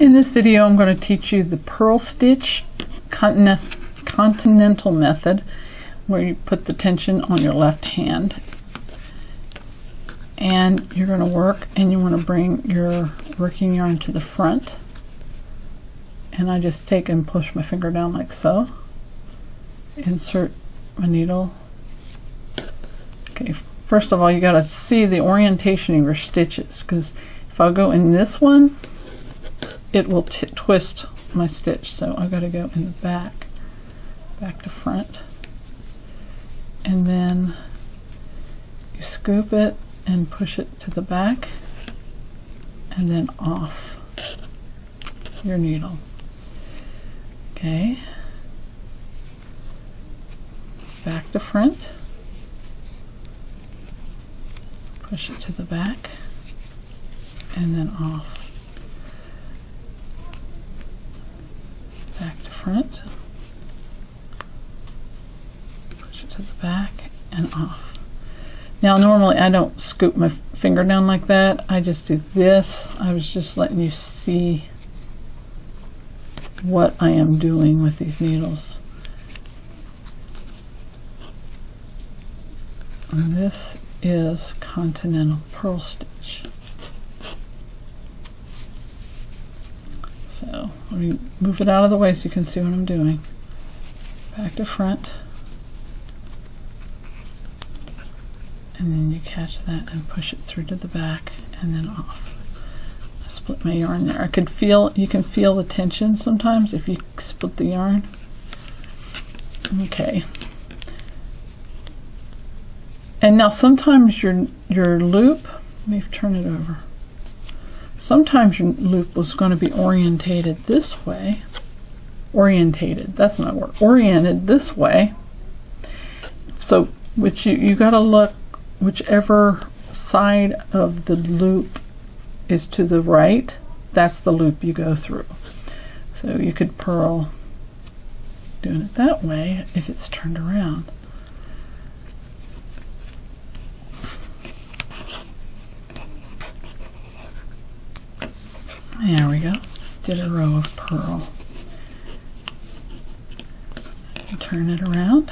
In this video I'm going to teach you the purl stitch continental method, where you put the tension on your left hand and you're going to work, and you want to bring your working yarn to the front, and I just take and push my finger down like so, insert my needle. Okay, first of all you got to see the orientation of your stitches, because if I go in this one it will twist my stitch, so I got to go in the back to front, and then you scoop it and push it to the back and then off your needle. Okay, back to front, push it to the back and then off, back to front, push it to the back and off. Now normally I don't scoop my finger down like that, I just do this. I was just letting you see what I am doing with these needles. And this is Continental purl stitch. So let me move it out of the way so you can see what I'm doing. Back to front, and then you catch that and push it through to the back and then off. I split my yarn there. You can feel the tension sometimes if you split the yarn. Okay. And now sometimes your loop, let me turn it over. Sometimes your loop was going to be orientated this way. Orientated, that's not a word. Oriented this way. So which you got to look, whichever side of the loop is to the right, that's the loop you go through. So you could purl doing it that way if it's turned around. There we go. Did a row of purl. Turn it around.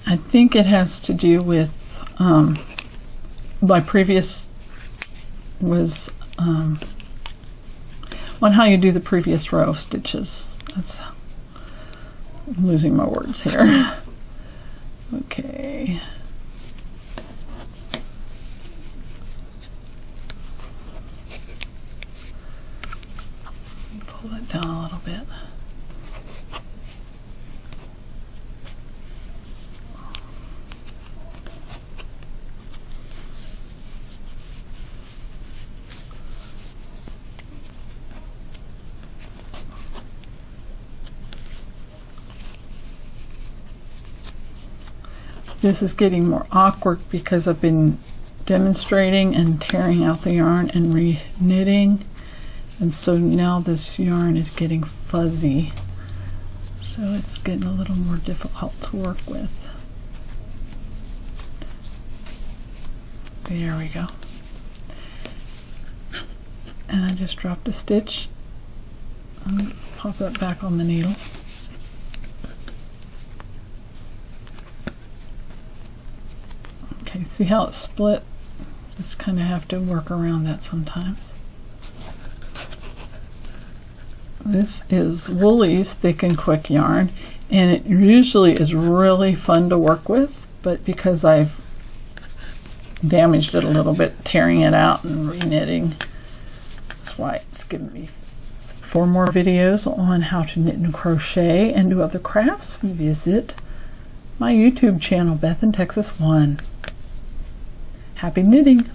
I think it has to do with my previous was on how you do the previous row of stitches. I'm losing my words here. Okay. Pull that down a little bit. This is getting more awkward because I've been demonstrating and tearing out the yarn and re-knitting, and so now this yarn is getting fuzzy, so it's getting a little more difficult to work with. There we go. And I just dropped a stitch. I'm going to pop that back on the needle. Okay, see how it's split? Just kind of have to work around that sometimes. This is Woolly's Thick and Quick yarn, and it usually is really fun to work with, but because I've damaged it a little bit, tearing it out and re-knitting, that's why it's given me. For more videos on how to knit and crochet and do other crafts, visit my YouTube channel, Beth in Texas 1. Happy knitting!